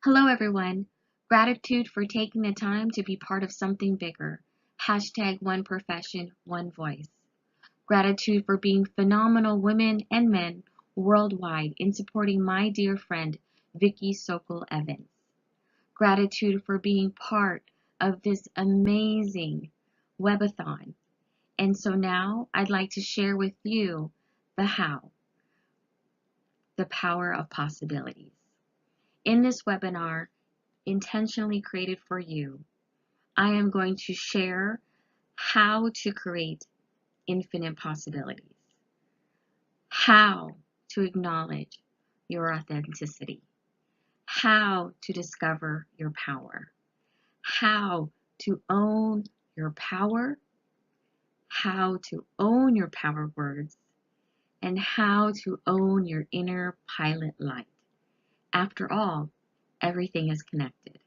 Hello, everyone. Gratitude for taking the time to be part of something bigger. Hashtag one profession, one voice. Gratitude for being phenomenal women and men worldwide in supporting my dear friend, Vicky Sokol Evans. Gratitude for being part of this amazing webathon. And so now I'd like to share with you the how, the power of possibilities. In this webinar, intentionally created for you, I am going to share how to create infinite possibilities, how to acknowledge your authenticity, how to discover your power, how to own your power, how to own your power words, and how to own your inner pilot light. After all, everything is connected.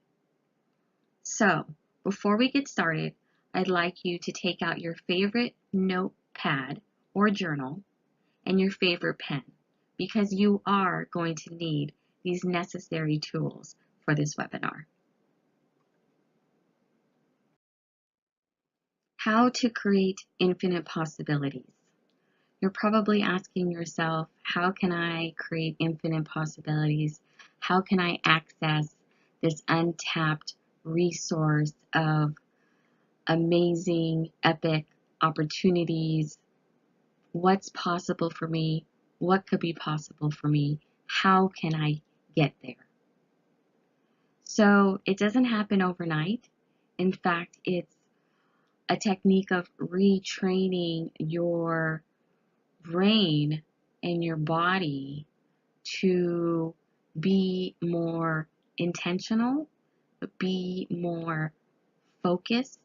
So, before we get started, I'd like you to take out your favorite notepad or journal and your favorite pen, because you are going to need these necessary tools for this webinar. How to create infinite possibilities. You're probably asking yourself, how can I create infinite possibilities? How can I access this untapped resource of amazing, epic opportunities? What's possible for me? What could be possible for me? How can I get there? So it doesn't happen overnight. In fact, it's a technique of retraining your brain and your body to be more intentional, be more focused,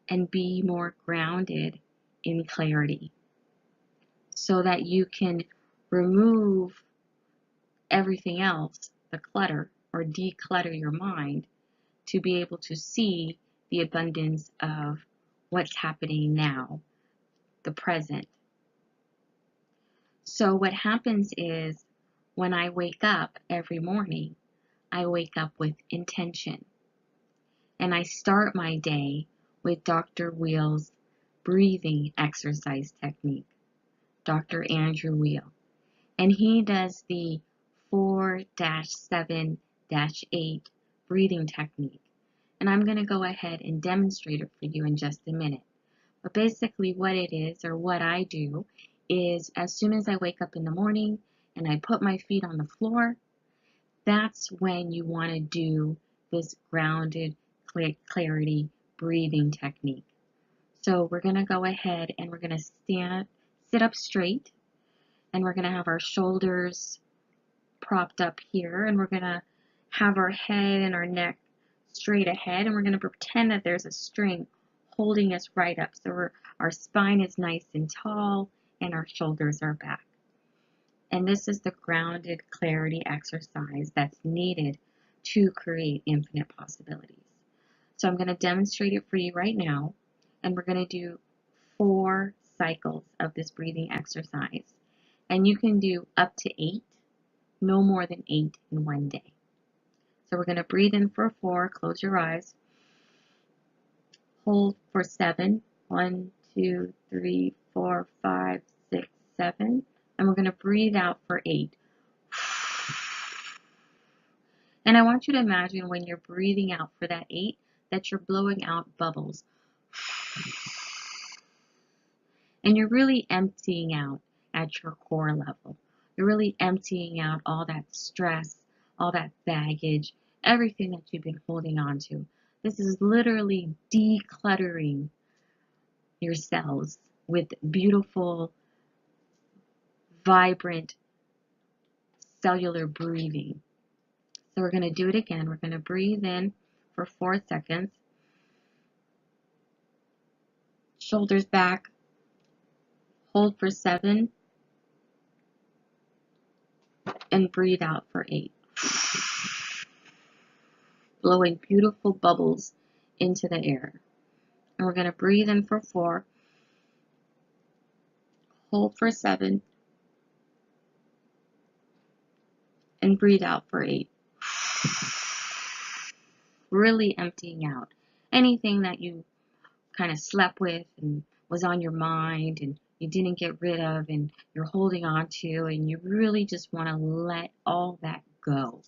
and be more grounded in clarity, so that you can remove everything else, the clutter, or declutter your mind to be able to see the abundance of what's happening now, the present. So what happens is, when I wake up every morning, I wake up with intention. And I start my day with Dr. Wheel's breathing exercise technique, Dr. Andrew Wheel. And he does the 4-7-8 breathing technique. And I'm going to go ahead and demonstrate it for you in just a minute. But basically what it is, or what I do, is as soon as I wake up in the morning and I put my feet on the floor, that's when you want to do this grounded clarity breathing technique. So we're going to go ahead and we're going to sit up straight, and we're going to have our shoulders propped up here, and we're going to have our head and our neck straight ahead, and we're going to pretend that there's a string holding us right up, so our spine is nice and tall and our shoulders are back. And this is the grounded clarity exercise that's needed to create infinite possibilities. So I'm going to demonstrate it for you right now, and we're going to do 4 cycles of this breathing exercise. And you can do up to 8, no more than 8 in one day. So we're going to breathe in for 4, close your eyes, hold for 7, 1, 2, 3, 4, 5, 6, 7, and we're going to breathe out for 8. And I want you to imagine when you're breathing out for that 8, that you're blowing out bubbles. And you're really emptying out at your core level. You're really emptying out all that stress, all that baggage, everything that you've been holding on to. This is literally decluttering your cells with beautiful, vibrant, cellular breathing. So we're going to do it again. We're going to breathe in for 4 seconds. Shoulders back. Hold for 7. And breathe out for 8. Blowing beautiful bubbles into the air. And we're going to breathe in for 4. Hold for 7. And breathe out for 8. Really emptying out anything that you kind of slept with and was on your mind and you didn't get rid of and you're holding on to, and you really just want to let all that go.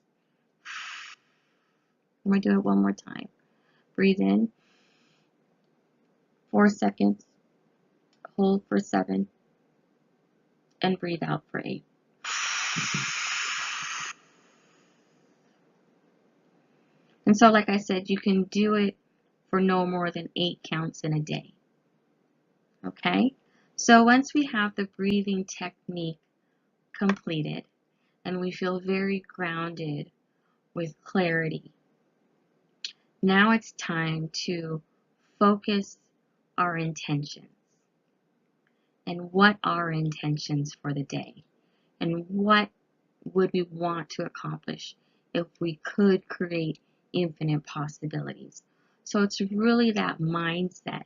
I'm going to do it one more time. Breathe in 4 seconds, hold for 7, and breathe out for 8. And so, like I said, you can do it for no more than 8 counts in a day. Okay? So once we have the breathing technique completed and we feel very grounded with clarity, now it's time to focus our intentions. And what are intentions for the day? And what would we want to accomplish if we could create infinite possibilities? So it's really that mindset,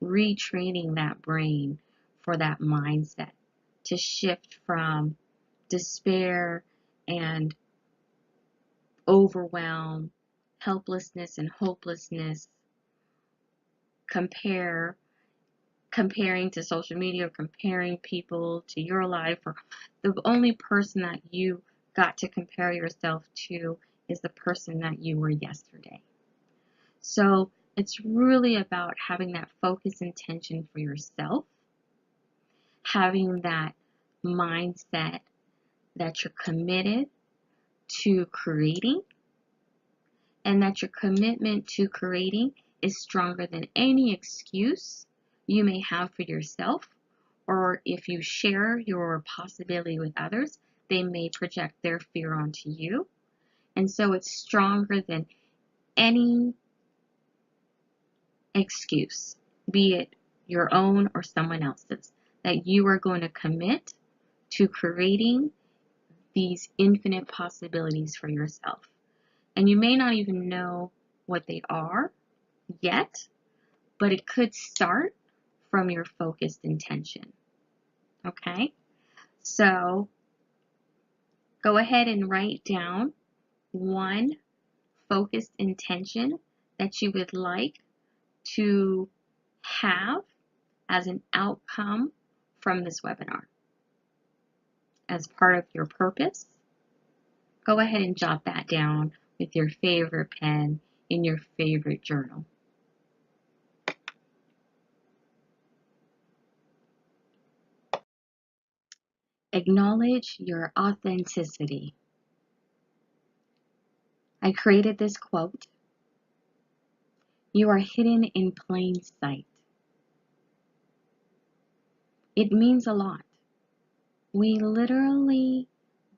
retraining that brain for that mindset to shift from despair and overwhelm, helplessness and hopelessness, comparing to social media, or comparing people to your life, or the only person that you got to compare yourself to is the person that you were yesterday. So it's really about having that focus intention for yourself, having that mindset that you're committed to creating, and that your commitment to creating is stronger than any excuse you may have for yourself, or if you share your possibility with others, they may project their fear onto you. And so it's stronger than any excuse, be it your own or someone else's, that you are going to commit to creating these infinite possibilities for yourself. And you may not even know what they are yet, but it could start from your focused intention. Okay? So go ahead and write down one focused intention that you would like to have as an outcome from this webinar. As part of your purpose, go ahead and jot that down with your favorite pen in your favorite journal. Acknowledge your authenticity. I created this quote: "You are hidden in plain sight." It means a lot. We literally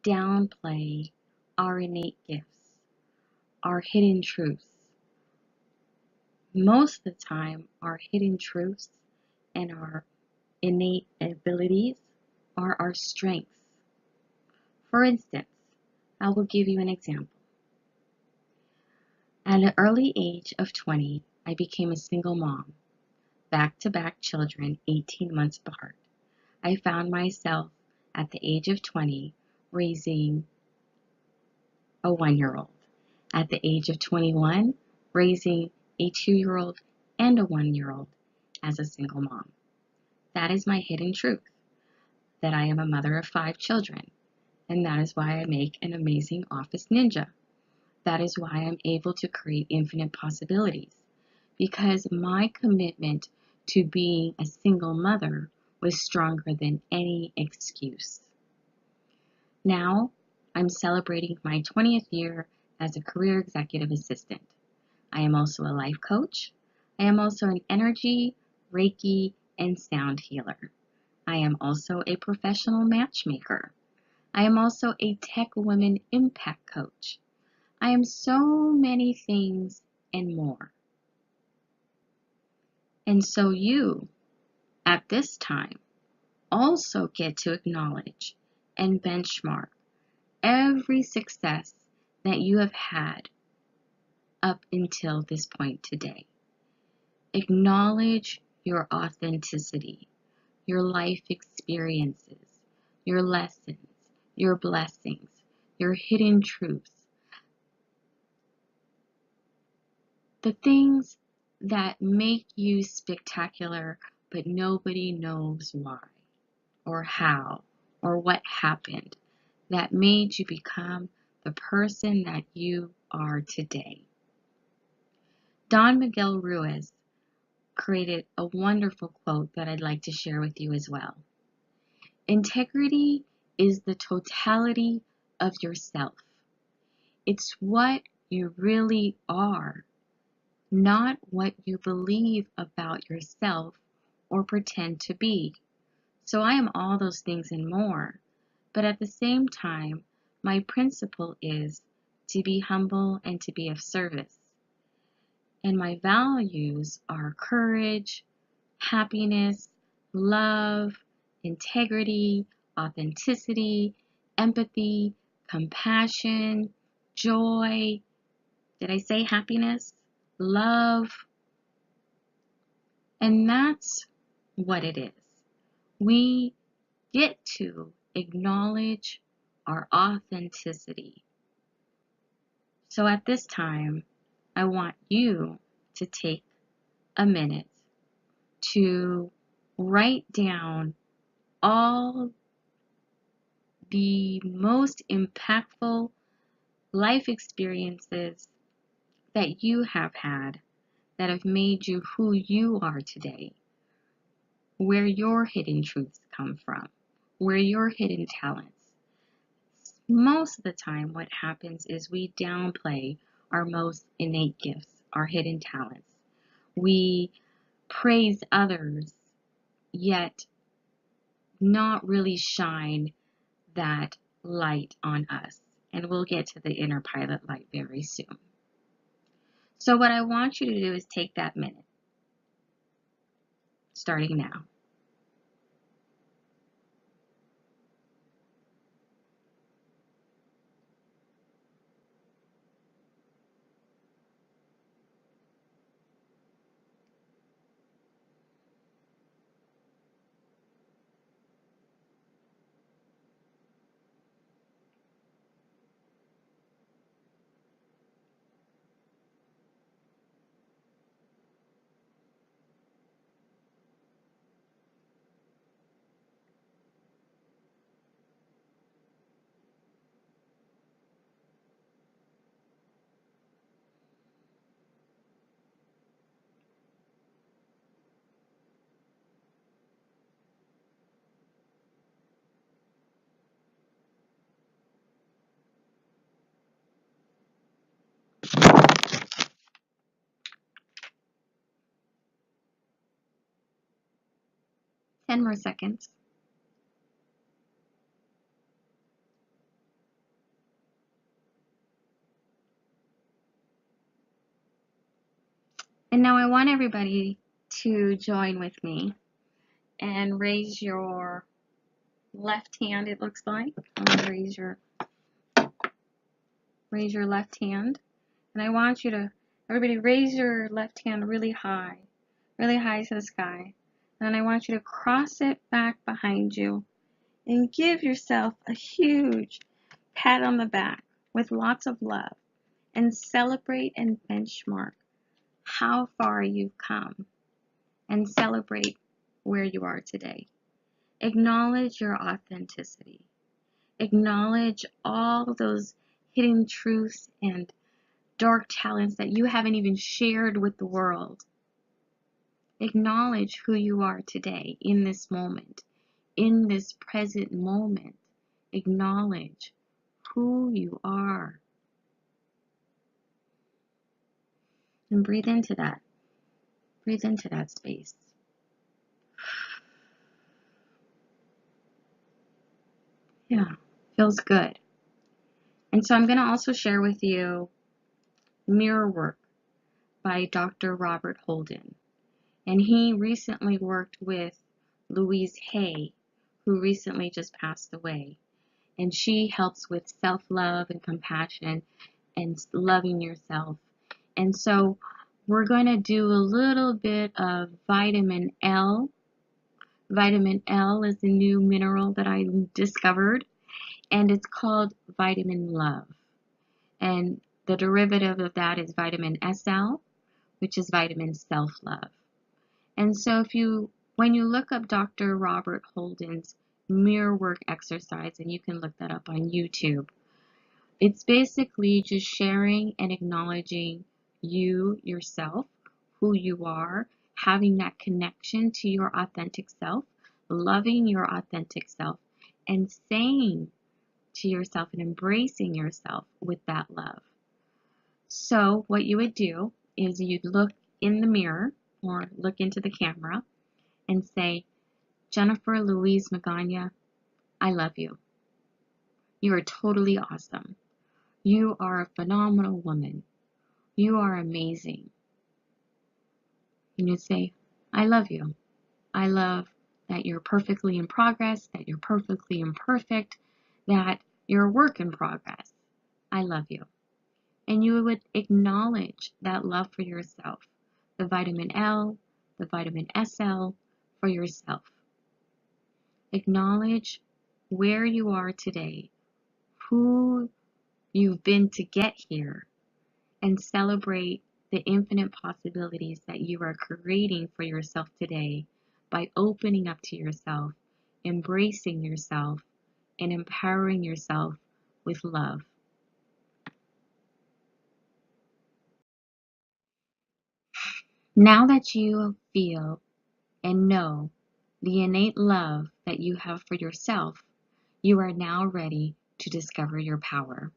downplay our innate gifts, our hidden truths. Most of the time, our hidden truths and our innate abilities are our strengths. For instance, I will give you an example. At an early age of 20, I became a single mom, back-to-back children 18 months apart. I found myself at the age of 20 raising a 1-year-old. At the age of 21, raising a 2-year-old and a 1-year-old as a single mom. That is my hidden truth, that I am a mother of 5 children, and that is why I make an amazing office ninja. That is why I'm able to create infinite possibilities, because my commitment to being a single mother was stronger than any excuse. Now, I'm celebrating my 20th year as a career executive assistant. I am also a life coach. I am also an energy, Reiki, and sound healer. I am also a professional matchmaker. I am also a tech women impact coach. I am so many things and more. And so you, at this time, also get to acknowledge and benchmark every success that you have had up until this point today. Acknowledge your authenticity, your life experiences, your lessons, your blessings, your hidden truths. The things that make you spectacular, but nobody knows why or how or what happened that made you become the person that you are today. Don Miguel Ruiz created a wonderful quote that I'd like to share with you as well. Integrity is the totality of yourself. It's what you really are, not what you believe about yourself or pretend to be. So I am all those things and more. But at the same time, my principle is to be humble and to be of service. And my values are courage, happiness, love, integrity, authenticity, empathy, compassion, joy. Did I say happiness? Love. And that's what it is. We get to acknowledge our authenticity. So at this time, I want you to take a minute to write down all the most impactful life experiences that you have had that have made you who you are today, where your hidden truths come from, where your hidden talents. Most of the time, what happens is we downplay our most innate gifts, our hidden talents. We praise others, yet not really shine that light on us. And we'll get to the inner pilot light very soon. So what I want you to do is take that minute, starting now. Ten more seconds. And now I want everybody to join with me and raise your left hand, it looks like. Raise your left hand. And I want you to, everybody raise your left hand really high to the sky. And then I want you to cross it back behind you and give yourself a huge pat on the back with lots of love and celebrate and benchmark how far you've come and celebrate where you are today. Acknowledge your authenticity. Acknowledge all those hidden truths and dark talents that you haven't even shared with the world. Acknowledge who you are today in this moment, in this present moment. Acknowledge who you are. And breathe into that. Breathe into that space. Yeah, feels good. And so I'm going to also share with you Mirror Work by Dr. Robert Holden. And he recently worked with Louise Hay, who recently just passed away. And she helps with self-love and compassion and loving yourself. And so we're going to do a little bit of vitamin L. Vitamin L is a new mineral that I discovered, and it's called vitamin love. And the derivative of that is vitamin SL, which is vitamin self-love. And so when you look up Dr. Robert Holden's mirror work exercise, and you can look that up on YouTube, it's basically just sharing and acknowledging yourself, who you are, having that connection to your authentic self, loving your authentic self, and saying to yourself and embracing yourself with that love. So what you would do is you'd look in the mirror or look into the camera and say, Jennifer Louise Magana, I love you. You are totally awesome. You are a phenomenal woman. You are amazing. And you'd say, I love you. I love that you're perfectly in progress, that you're perfectly imperfect, that you're a work in progress. I love you. And you would acknowledge that love for yourself, the vitamin L, the vitamin SL for yourself. Acknowledge where you are today, who you've been to get here, and celebrate the infinite possibilities that you are creating for yourself today by opening up to yourself, embracing yourself, and empowering yourself with love. Now that you feel and know the innate love that you have for yourself, you are now ready to discover your power.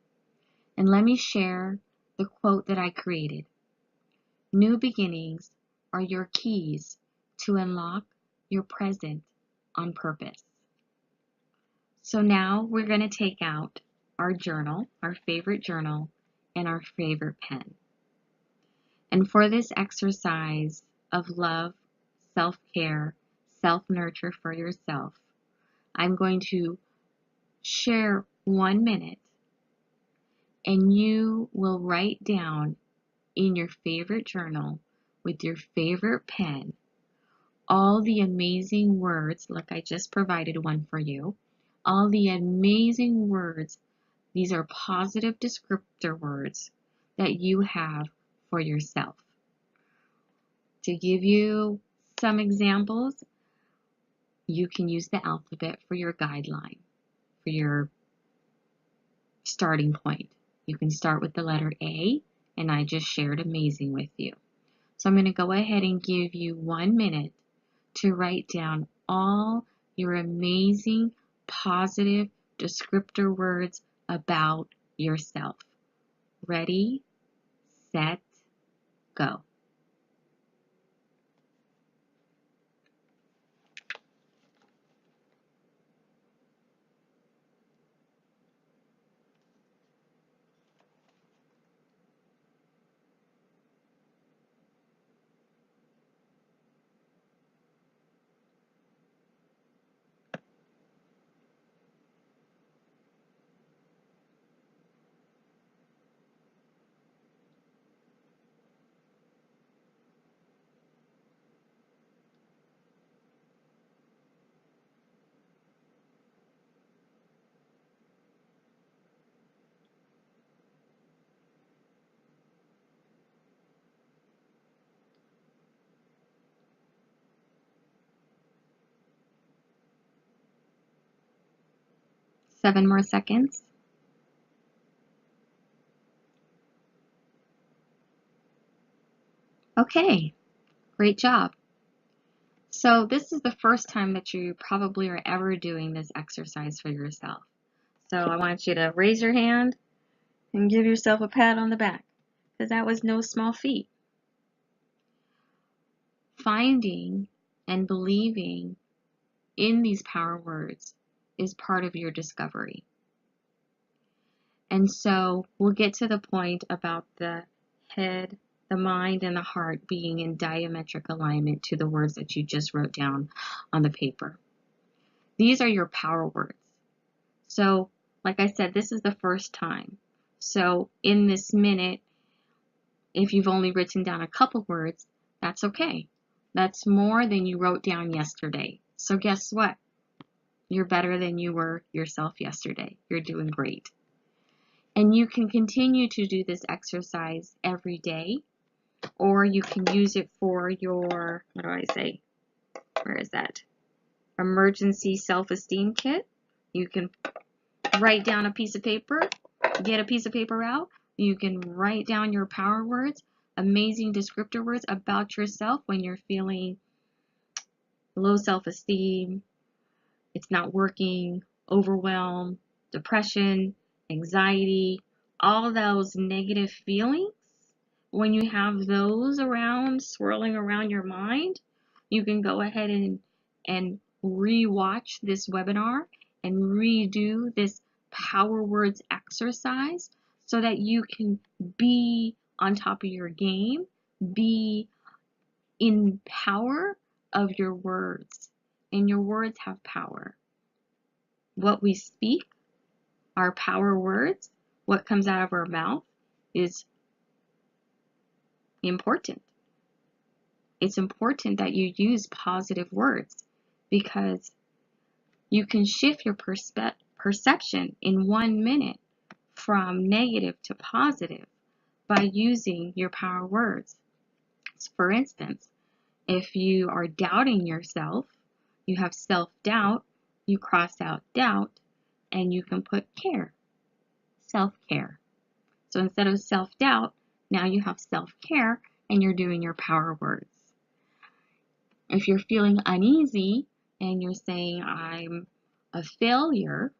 And let me share the quote that I created. New beginnings are your keys to unlock your present on purpose. So now we're going to take out our journal, our favorite journal, and our favorite pen. And for this exercise of love, self-care, self-nurture for yourself, I'm going to share 1 minute, and you will write down in your favorite journal with your favorite pen all the amazing words. Look, I just provided one for you. All the amazing words. These are positive descriptor words that you have for yourself. To give you some examples, you can use the alphabet for your guideline, for your starting point. You can start with the letter A, and I just shared amazing with you. So I'm going to go ahead and give you 1 minute to write down all your amazing, positive descriptor words about yourself. Ready, set, go. Seven more seconds. Okay, great job. So this is the first time that you probably are ever doing this exercise for yourself. So I want you to raise your hand and give yourself a pat on the back, because that was no small feat. Finding and believing in these power words is part of your discovery. And so we'll get to the point about the head, the mind, and the heart being in diametric alignment to the words that you just wrote down on the paper. These are your power words. So, like I said, this is the first time. So in this minute, if you've only written down a couple words, that's okay. That's more than you wrote down yesterday. So guess what? You're better than you were yourself yesterday. You're doing great. And you can continue to do this exercise every day. or you can use it for your, what do I say? Where is that? Emergency self-esteem kit. You can write down a piece of paper, get a piece of paper out. You can write down your power words, amazing descriptor words about yourself when you're feeling low self-esteem, it's not working, overwhelm, depression, anxiety, all those negative feelings. When you have those around, swirling around your mind, you can go ahead and re-watch this webinar and redo this power words exercise so that you can be on top of your game, be in power of your words. And your words have power. What we speak, our power words, what comes out of our mouth is important. It's important that you use positive words because you can shift your perception in 1 minute from negative to positive by using your power words. For instance, if you are doubting yourself, you have self-doubt, you cross out doubt, and you can put care, self-care. So instead of self-doubt, now you have self-care and you're doing your power words. If you're feeling uneasy and you're saying, I'm a failure,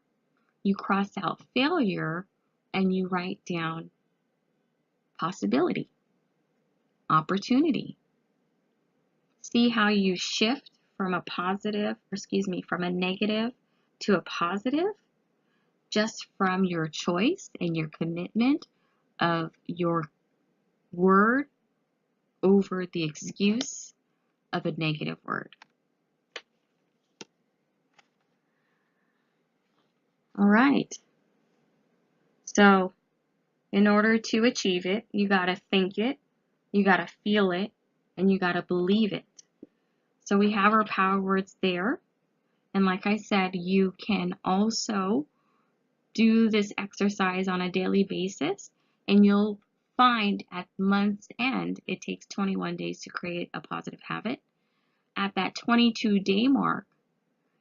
you cross out failure and you write down possibility, opportunity. See how you shift from a from a negative to a positive just from your choice and your commitment of your word over the excuse of a negative word. All right. So in order to achieve it, you got to think it, you got to feel it, and you got to believe it. So we have our power words there. And like I said, you can also do this exercise on a daily basis, and you'll find at month's end, it takes 21 days to create a positive habit. At that 22-day mark,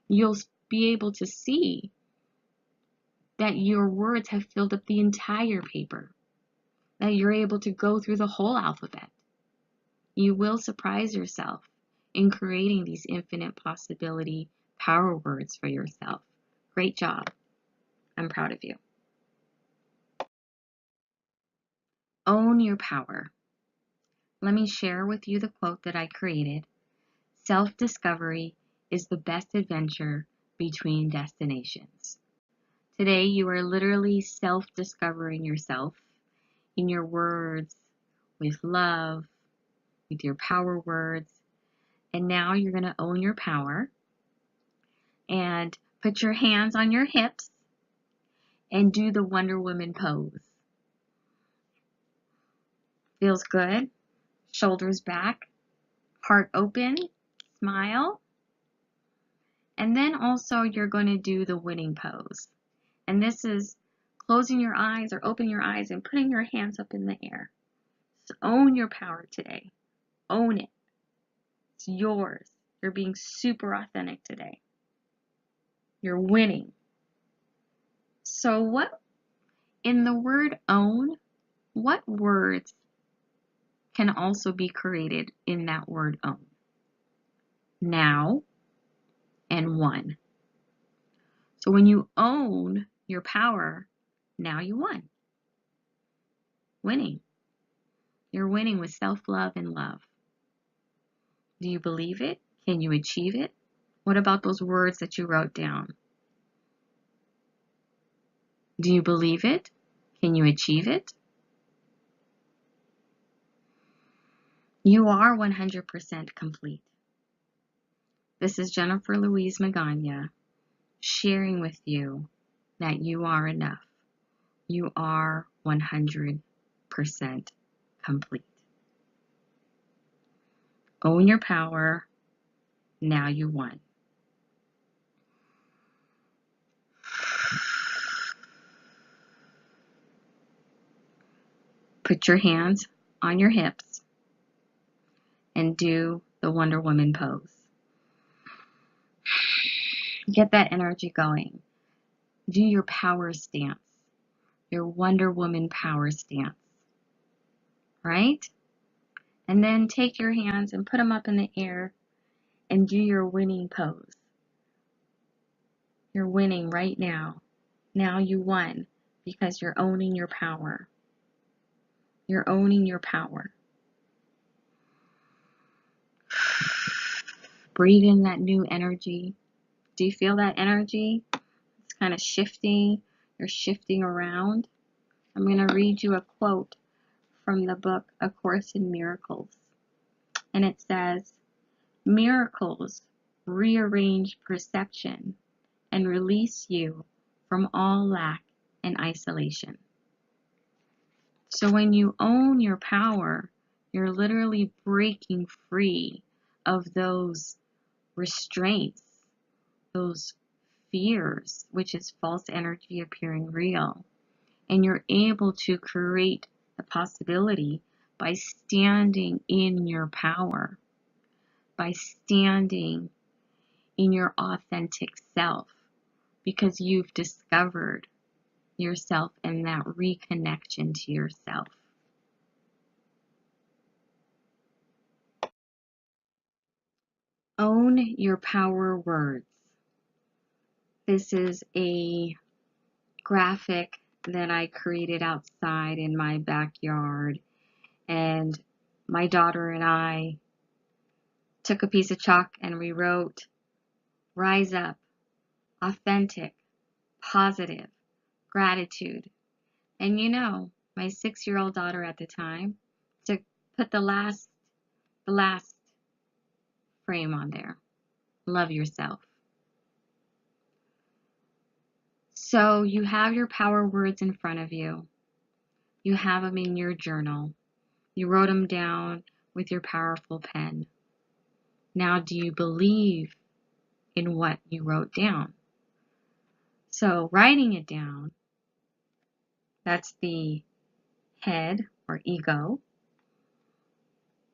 you'll be able to see that your words have filled up the entire paper, that you're able to go through the whole alphabet. You will surprise yourself in creating these infinite possibility power words for yourself. Great job. I'm proud of you. Own your power. Let me share with you the quote that I created. Self-discovery is the best adventure between destinations. Today, you are literally self-discovering yourself in your words, with love, with your power words. And now you're going to own your power and put your hands on your hips and do the Wonder Woman pose. Feels good. Shoulders back, heart open, smile. And then also you're going to do the winning pose. And this is closing your eyes or opening your eyes and putting your hands up in the air. So own your power today. Own it. It's yours. You're being super authentic today. You're winning. So what, in the word own, what words can also be created in that word own? Now and won. So when you own your power, now you won. Winning. You're winning with self-love and love. Do you believe it? Can you achieve it? What about those words that you wrote down? Do you believe it? Can you achieve it? You are 100% complete. This is Jennifer Louise Magana sharing with you that you are enough. You are 100% complete. Own your power. Now you won. Put your hands on your hips and do the Wonder Woman pose. Get that energy going. Do your power stance, your Wonder Woman power stance, right? And then take your hands and put them up in the air and do your winning pose. You're winning right now. Now you won because you're owning your power. You're owning your power. Breathe in that new energy. Do you feel that energy? It's kind of shifting. You're shifting around. I'm going to read you a quote from the book A Course in Miracles. And it says, "Miracles rearrange perception and release you from all lack and isolation." So when you own your power, you're literally breaking free of those restraints, those fears, which is false energy appearing real. And you're able to create the possibility by standing in your power, by standing in your authentic self, because you've discovered yourself and that reconnection to yourself. Own your power words. This is a graphic that I created outside in my backyard, and my daughter and I took a piece of chalk and we wrote, "Rise up, authentic, positive, gratitude." And you know, my 6-year-old daughter at the time to put the last frame on there. Love yourself. So you have your power words in front of you. You have them in your journal. You wrote them down with your powerful pen. Now, do you believe in what you wrote down? So writing it down, that's the head or ego.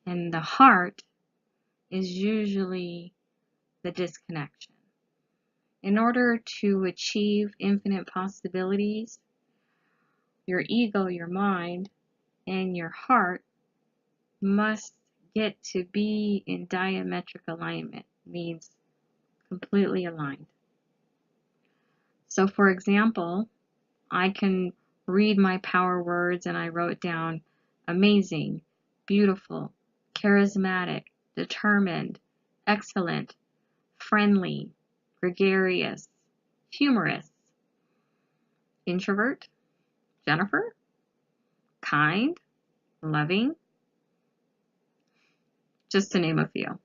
And the heart is usually the disconnection. In order to achieve infinite possibilities, your ego, your mind, and your heart must get to be in diametric alignment, means completely aligned. So for example, I can read my power words and I wrote down amazing, beautiful, charismatic, determined, excellent, friendly, gregarious, humorous, introvert, Jennifer, kind, loving, just to name a few.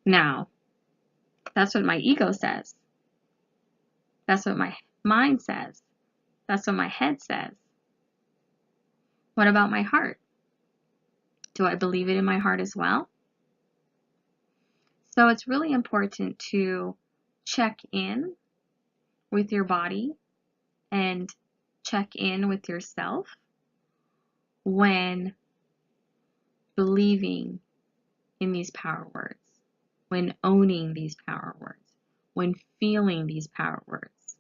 Now, that's what my ego says. That's what my mind says. That's what my head says. What about my heart? Do I believe it in my heart as well? So it's really important to check in with your body and check in with yourself when believing in these power words, when owning these power words, when feeling these power words.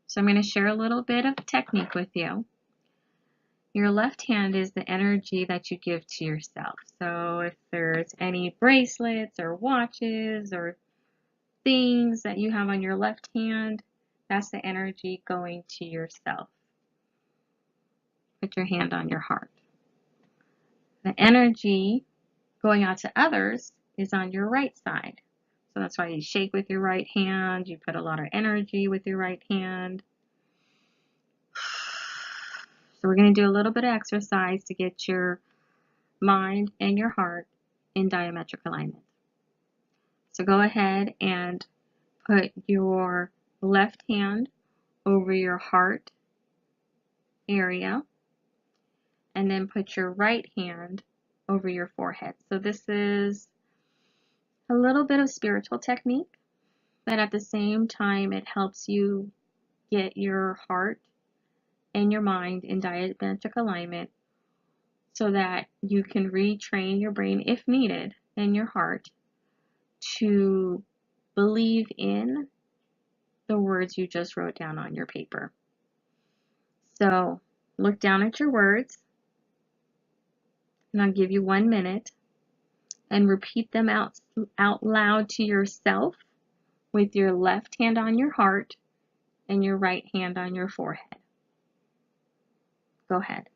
So I'm going to share a little bit of technique with you. Your left hand is the energy that you give to yourself. So if there's any bracelets or watches or things that you have on your left hand, that's the energy going to yourself. Put your hand on your heart. The energy going out to others is on your right side. So that's why you shake with your right hand. You put a lot of energy with your right hand. So we're going to do a little bit of exercise to get your mind and your heart in diametric alignment. So go ahead and put your left hand over your heart area and then put your right hand over your forehead. So this is a little bit of spiritual technique, but at the same time it helps you get your heart and your mind in diametric alignment so that you can retrain your brain if needed and your heart to believe in the words you just wrote down on your paper. So look down at your words, and I'll give you 1 minute, and repeat them out loud to yourself with your left hand on your heart and your right hand on your forehead. Go ahead.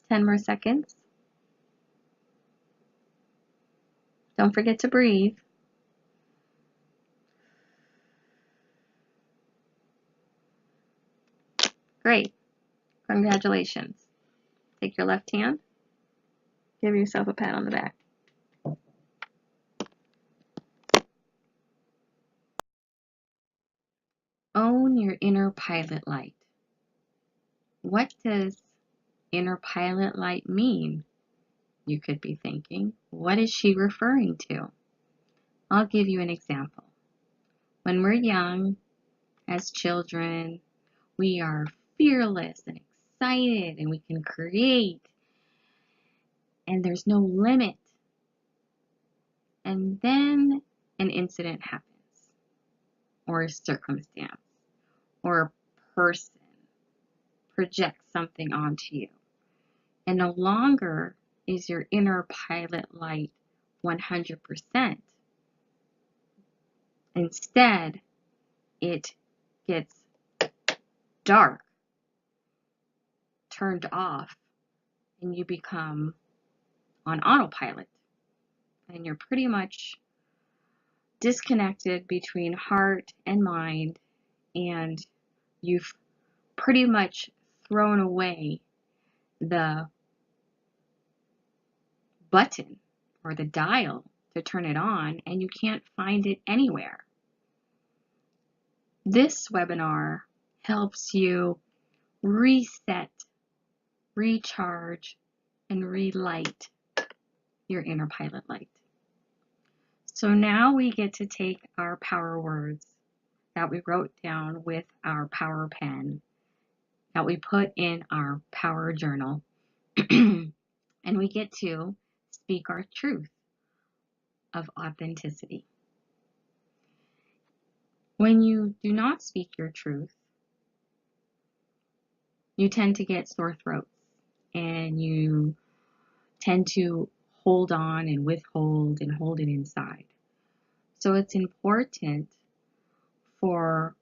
Ten more seconds. Don't forget to breathe. Great. Congratulations. Take your left hand. Give yourself a pat on the back. Own your inner pilot light. What does inner pilot light mean? You could be thinking. What is she referring to? I'll give you an example. When we're young, as children, we are fearless and excited, and we can create, and there's no limit. And then an incident happens, or a circumstance, or a person projects something onto you. And no longer is your inner pilot light 100%. Instead, it gets dark, turned off, and you become on autopilot. And you're pretty much disconnected between heart and mind, and you've pretty much thrown away the button or the dial to turn it on, and you can't find it anywhere. This webinar helps you reset, recharge, and relight your inner pilot light. So now we get to take our power words that we wrote down with our power pen, that we put in our power journal, and we get to speak our truth of authenticity. When you do not speak your truth, you tend to get sore throats, and you tend to hold on and withhold and hold it inside. So it's important for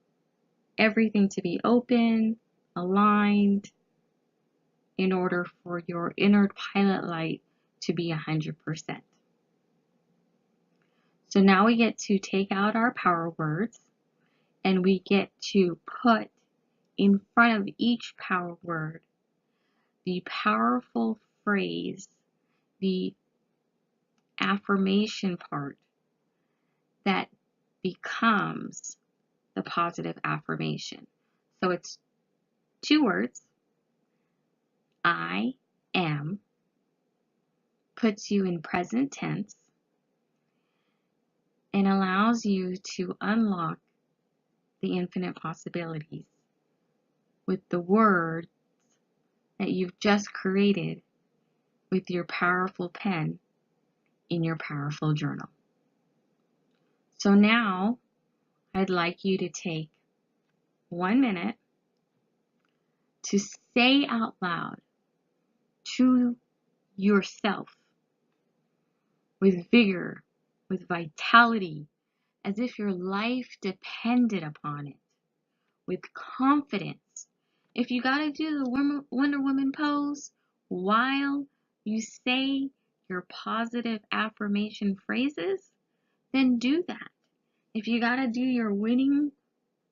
everything to be open, aligned, in order for your inner pilot light to be 100%. So now we get to take out our power words, and we get to put in front of each power word the powerful phrase, the affirmation part that becomes the positive affirmation. So it's 2 words. I am puts you in present tense and allows you to unlock the infinite possibilities with the words that you've just created with your powerful pen in your powerful journal. So now I'd like you to take 1 minute to say out loud to yourself with vigor, with vitality, as if your life depended upon it, with confidence. If you gotta do the Wonder Woman pose while you say your positive affirmation phrases, then do that. If you got to do your winning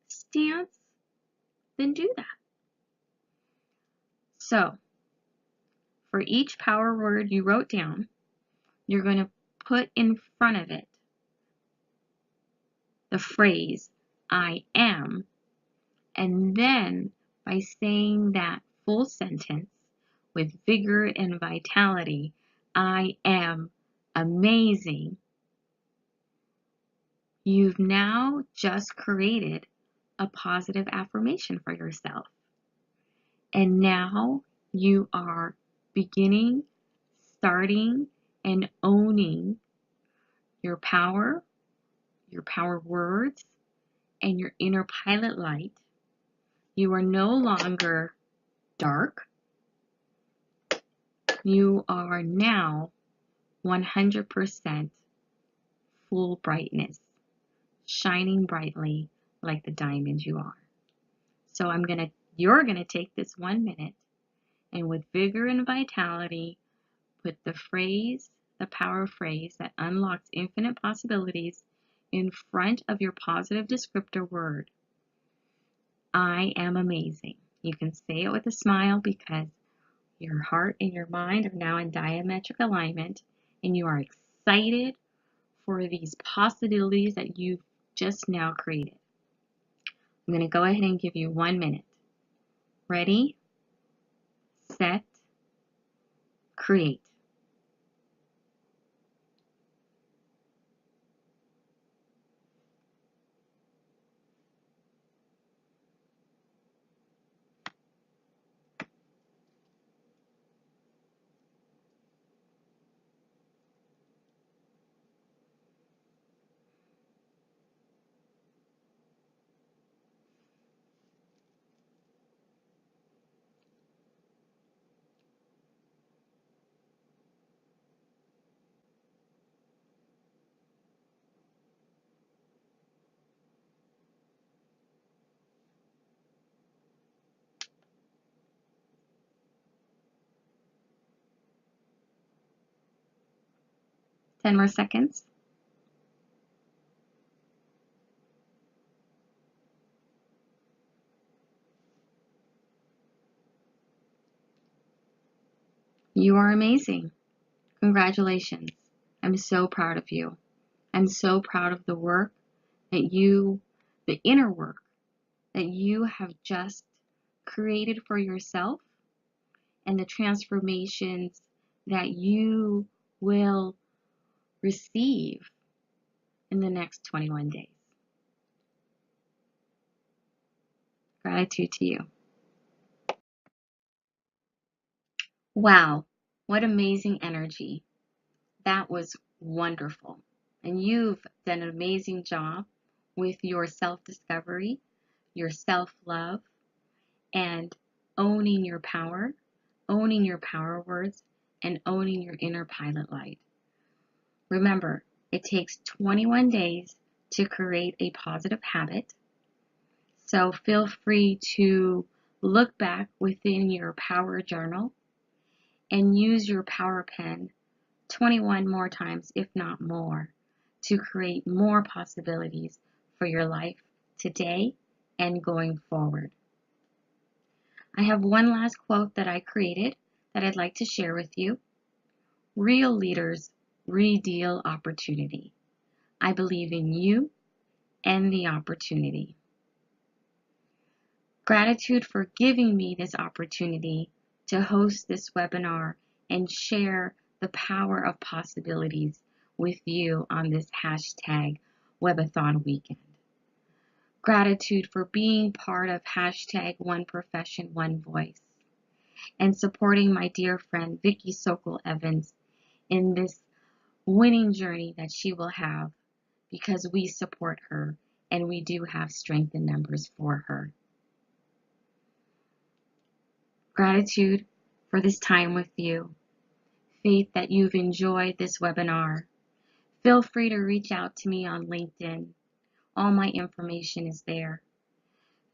stance, then do that. So, for each power word you wrote down, you're going to put in front of it the phrase, I am, and then by saying that full sentence with vigor and vitality, I am amazing, you've now just created a positive affirmation for yourself. And now you are beginning, starting, and owning your power words, and your inner pilot light. You are no longer dark. You are now 100% full brightness, shining brightly like the diamond you are. So you're gonna take this 1 minute and with vigor and vitality, put the power phrase that unlocks infinite possibilities in front of your positive descriptor word. I am amazing. You can say it with a smile because your heart and your mind are now in diametric alignment and you are excited for these possibilities that you've just now created. I'm going to go ahead and give you 1 minute. Ready, set, create. Ten more seconds. You are amazing. Congratulations. I'm so proud of you. I'm so proud of the work the inner work that you have just created for yourself and the transformations that you will receive in the next 21 days. Gratitude to you. Wow, what amazing energy. That was wonderful. And you've done an amazing job with your self-discovery, your self-love, and owning your power words, and owning your inner pilot light. Remember, it takes 21 days to create a positive habit. So feel free to look back within your power journal and use your power pen 21 more times, if not more, to create more possibilities for your life today and going forward. I have one last quote that I created that I'd like to share with you. Real leaders redeal opportunity. I believe in you and the opportunity. Gratitude for giving me this opportunity to host this webinar and share the power of possibilities with you on this hashtag Webathon weekend. Gratitude for being part of hashtag One Profession, One Voice, and supporting my dear friend Vicki Sokol Evans in this winning journey that she will have, because we support her and we do have strength in numbers for her. Gratitude for this time with you. Faith that you've enjoyed this webinar. Feel free to reach out to me on LinkedIn. All my information is there.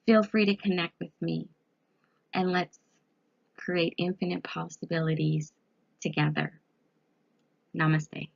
Feel free to connect with me and let's create infinite possibilities together. Namaste.